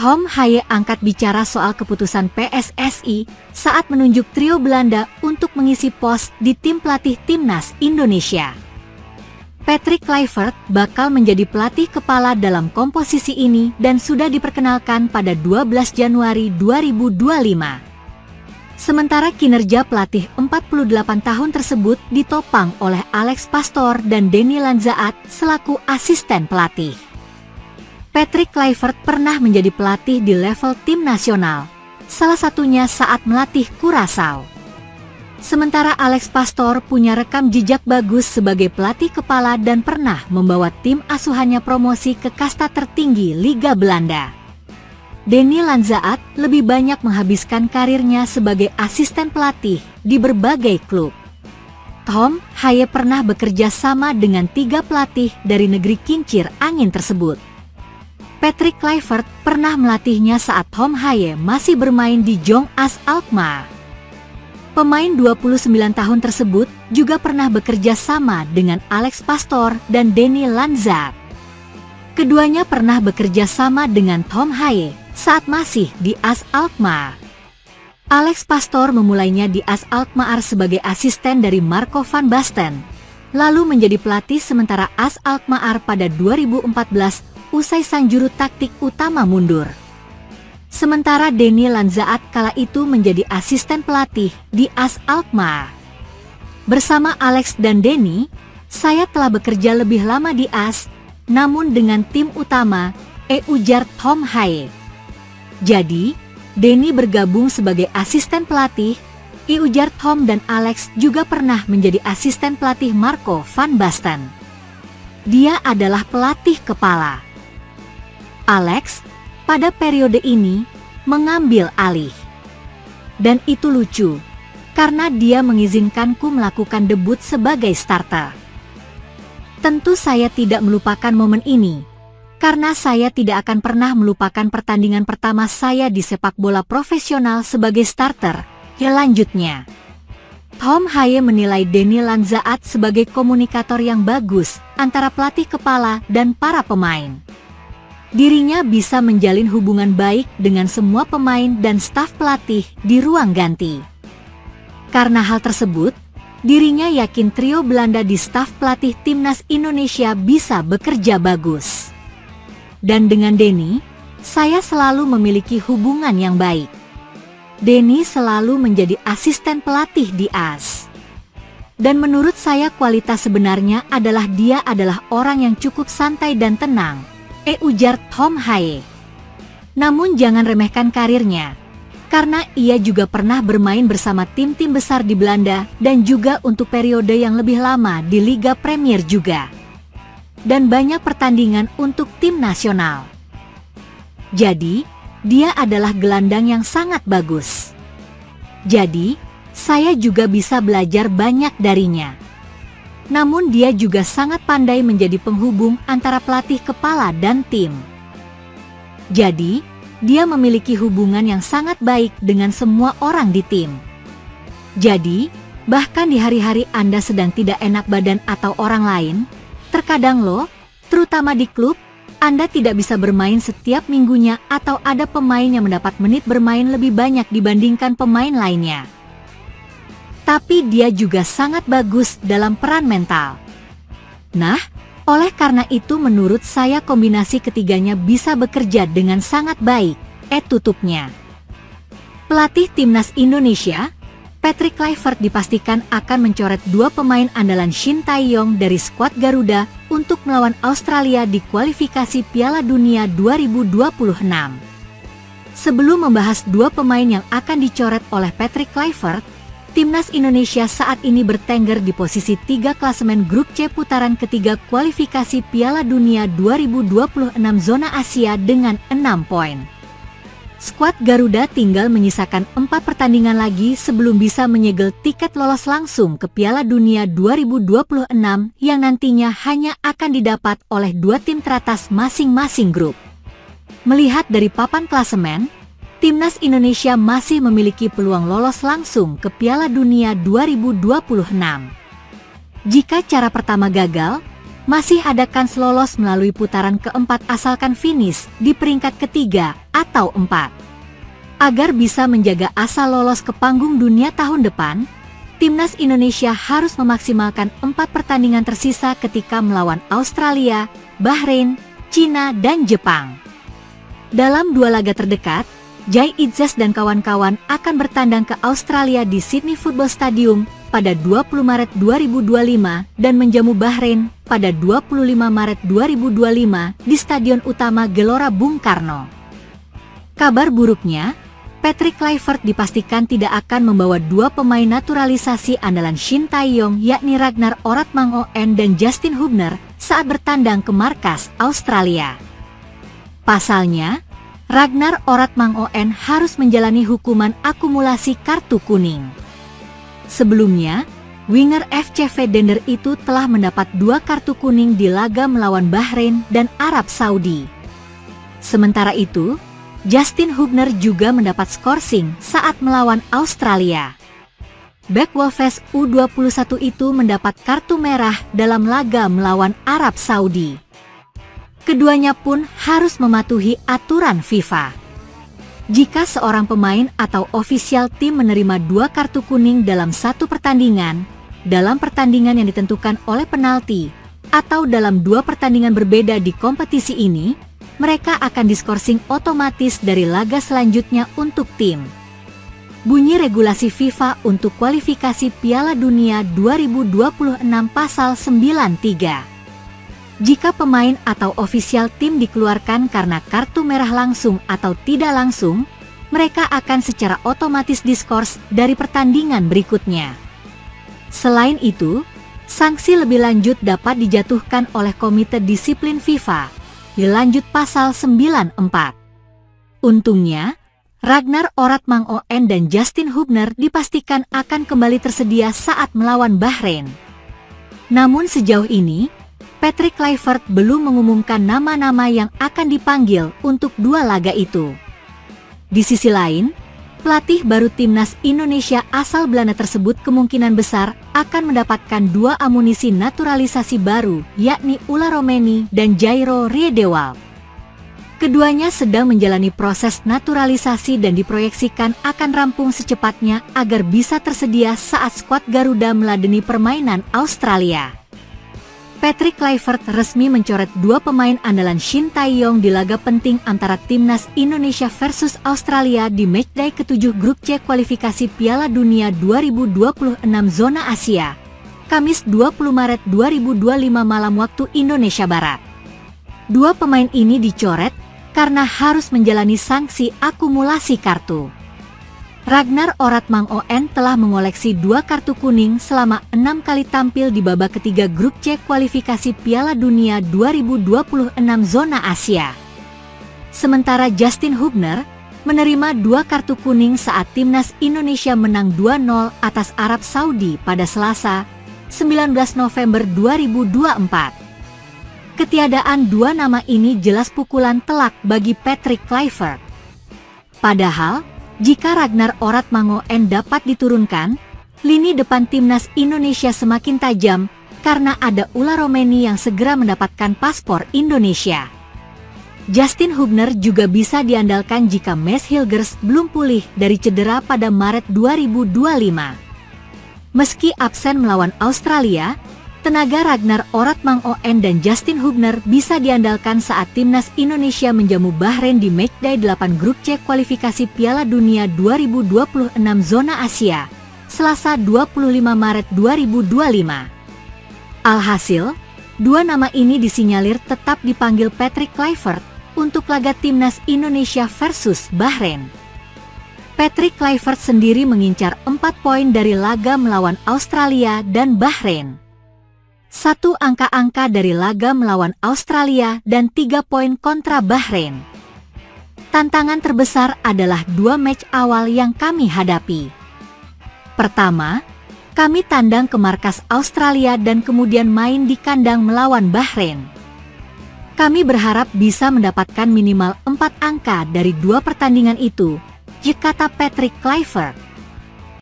Tom Haye angkat bicara soal keputusan PSSI saat menunjuk trio Belanda untuk mengisi pos di tim pelatih timnas Indonesia. Patrick Kluivert bakal menjadi pelatih kepala dalam komposisi ini dan sudah diperkenalkan pada 12 Januari 2025. Sementara kinerja pelatih 48 tahun tersebut ditopang oleh Alex Pastoor dan Denny Lanzaat selaku asisten pelatih. Patrick Kluivert pernah menjadi pelatih di level tim nasional, salah satunya saat melatih Curaçao. Sementara Alex Pastoor punya rekam jejak bagus sebagai pelatih kepala dan pernah membawa tim asuhannya promosi ke kasta tertinggi Liga Belanda. Denny Lanzaat lebih banyak menghabiskan karirnya sebagai asisten pelatih di berbagai klub. Tom Haye pernah bekerja sama dengan 3 pelatih dari negeri kincir angin tersebut. Patrick Kluivert pernah melatihnya saat Tom Haye masih bermain di Jong AS Alkmaar. Pemain 29 tahun tersebut juga pernah bekerja sama dengan Alex Pastoor dan Denny Lanzaat. Keduanya pernah bekerja sama dengan Tom Haye saat masih di AS Alkmaar. Alex Pastoor memulainya di AS Alkmaar sebagai asisten dari Marco van Basten, lalu menjadi pelatih sementara AS Alkmaar pada 2014 usai sang juru taktik utama mundur. Sementara Denny Lanzaat kala itu menjadi asisten pelatih di AS Alkmaar. Bersama Alex dan Denny, saya telah bekerja lebih lama di AS, namun dengan tim utama, ujar Tom Haye. Jadi, Denny bergabung sebagai asisten pelatih, ujar Tom, dan Alex juga pernah menjadi asisten pelatih Marco van Basten. Dia adalah pelatih kepala. Alex, pada periode ini, mengambil alih. Dan itu lucu, karena dia mengizinkanku melakukan debut sebagai starter. Tentu saya tidak melupakan momen ini, karena saya tidak akan pernah melupakan pertandingan pertama saya di sepak bola profesional sebagai starter. Lanjutnya, Tom Haye menilai Denny Lanzaat sebagai komunikator yang bagus antara pelatih kepala dan para pemain. Dirinya bisa menjalin hubungan baik dengan semua pemain dan staf pelatih di ruang ganti. Karena hal tersebut, dirinya yakin trio Belanda di staf pelatih timnas Indonesia bisa bekerja bagus. Dan dengan Denny, saya selalu memiliki hubungan yang baik. Denny selalu menjadi asisten pelatih di AS. Dan menurut saya kualitas sebenarnya adalah dia adalah orang yang cukup santai dan tenang, ujar Tom Haye. Namun jangan remehkan karirnya, karena ia juga pernah bermain bersama tim-tim besar di Belanda dan juga untuk periode yang lebih lama di Liga Premier juga. Dan banyak pertandingan untuk tim nasional. Jadi, dia adalah gelandang yang sangat bagus. Jadi, saya juga bisa belajar banyak darinya. Namun dia juga sangat pandai menjadi penghubung antara pelatih kepala dan tim. Jadi, dia memiliki hubungan yang sangat baik dengan semua orang di tim. Jadi, bahkan di hari-hari Anda sedang tidak enak badan atau orang lain, terkadang loh, terutama di klub, Anda tidak bisa bermain setiap minggunya atau ada pemain yang mendapat menit bermain lebih banyak dibandingkan pemain lainnya. Tapi dia juga sangat bagus dalam peran mental. Nah, oleh karena itu menurut saya kombinasi ketiganya bisa bekerja dengan sangat baik, tutupnya. Pelatih timnas Indonesia, Patrick Kluivert dipastikan akan mencoret 2 pemain andalan Shin Tae-yong dari skuad Garuda untuk melawan Australia di kualifikasi Piala Dunia 2026. Sebelum membahas 2 pemain yang akan dicoret oleh Patrick Kluivert, timnas Indonesia saat ini bertengger di posisi 3 klasemen grup C putaran ketiga kualifikasi Piala Dunia 2026 zona Asia dengan 6 poin. Skuad Garuda tinggal menyisakan 4 pertandingan lagi sebelum bisa menyegel tiket lolos langsung ke Piala Dunia 2026 yang nantinya hanya akan didapat oleh 2 tim teratas masing-masing grup. Melihat dari papan klasemen, timnas Indonesia masih memiliki peluang lolos langsung ke Piala Dunia 2026. Jika cara pertama gagal, masih ada kans lolos melalui putaran keempat asalkan finish di peringkat ketiga atau 4. Agar bisa menjaga asa lolos ke panggung dunia tahun depan, Timnas Indonesia harus memaksimalkan 4 pertandingan tersisa ketika melawan Australia, Bahrain, Cina, dan Jepang. Dalam 2 laga terdekat, Jai Itzes dan kawan-kawan akan bertandang ke Australia di Sydney Football Stadium pada 20 Maret 2025 dan menjamu Bahrain pada 25 Maret 2025 di Stadion Utama Gelora Bung Karno. Kabar buruknya, Patrick Kluivert dipastikan tidak akan membawa 2 pemain naturalisasi andalan Shin Tae-yong yakni Ragnar Oratmangoen dan Justin Hubner saat bertandang ke markas Australia. Pasalnya, Ragnar Oratmangoen harus menjalani hukuman akumulasi kartu kuning. Sebelumnya, winger FC Vedender itu telah mendapat 2 kartu kuning di laga melawan Bahrain dan Arab Saudi. Sementara itu, Justin Hubner juga mendapat skorsing saat melawan Australia. Bek Wolves U21 itu mendapat kartu merah dalam laga melawan Arab Saudi. Keduanya pun harus mematuhi aturan FIFA. Jika seorang pemain atau ofisial tim menerima 2 kartu kuning dalam 1 pertandingan, dalam pertandingan yang ditentukan oleh penalti, atau dalam 2 pertandingan berbeda di kompetisi ini, mereka akan diskorsing otomatis dari laga selanjutnya untuk tim. Bunyi regulasi FIFA untuk kualifikasi Piala Dunia 2026 pasal 93. Jika pemain atau ofisial tim dikeluarkan karena kartu merah langsung atau tidak langsung, mereka akan secara otomatis diskors dari pertandingan berikutnya. Selain itu, sanksi lebih lanjut dapat dijatuhkan oleh Komite Disiplin FIFA, dilanjut pasal 94. Untungnya, Ragnar Oratmangoen dan Justin Hubner dipastikan akan kembali tersedia saat melawan Bahrain. Namun sejauh ini, Patrick Kluivert belum mengumumkan nama-nama yang akan dipanggil untuk 2 laga itu. Di sisi lain, pelatih baru Timnas Indonesia asal Belanda tersebut kemungkinan besar akan mendapatkan 2 amunisi naturalisasi baru, yakni Ulla Romeni dan Jairo Riedewald. Keduanya sedang menjalani proses naturalisasi dan diproyeksikan akan rampung secepatnya agar bisa tersedia saat skuad Garuda meladeni permainan Australia. Patrick Kluivert resmi mencoret 2 pemain andalan Shin Tae-yong di laga penting antara Timnas Indonesia versus Australia di matchday ke-7 Grup C kualifikasi Piala Dunia 2026 Zona Asia, Kamis 20 Maret 2025 malam waktu Indonesia Barat. 2 pemain ini dicoret karena harus menjalani sanksi akumulasi kartu. Ragnar Oratmangoen telah mengoleksi 2 kartu kuning selama 6 kali tampil di babak ketiga Grup C kualifikasi Piala Dunia 2026 Zona Asia. Sementara Justin Hubner menerima 2 kartu kuning saat Timnas Indonesia menang 2-0 atas Arab Saudi pada Selasa, 19 November 2024. Ketiadaan 2 nama ini jelas pukulan telak bagi Patrick Kluivert. Padahal, jika Ragnar Oratmangoen dapat diturunkan, lini depan Timnas Indonesia semakin tajam karena ada Ulla Romeni yang segera mendapatkan paspor Indonesia. Justin Hubner juga bisa diandalkan jika Mads Hilgers belum pulih dari cedera pada Maret 2025. Meski absen melawan Australia, tenaga Ragnar Oratmangoen dan Justin Hubner bisa diandalkan saat Timnas Indonesia menjamu Bahrain di matchday 8 Grup C kualifikasi Piala Dunia 2026 Zona Asia, Selasa 25 Maret 2025. Alhasil, 2 nama ini disinyalir tetap dipanggil Patrick Kluivert untuk laga Timnas Indonesia versus Bahrain. Patrick Kluivert sendiri mengincar 4 poin dari laga melawan Australia dan Bahrain. 1 angka-angka dari laga melawan Australia dan 3 poin kontra Bahrain. Tantangan terbesar adalah 2 match awal yang kami hadapi. Pertama, kami tandang ke markas Australia dan kemudian main di kandang melawan Bahrain. Kami berharap bisa mendapatkan minimal 4 angka dari 2 pertandingan itu, kata Patrick Kluivert.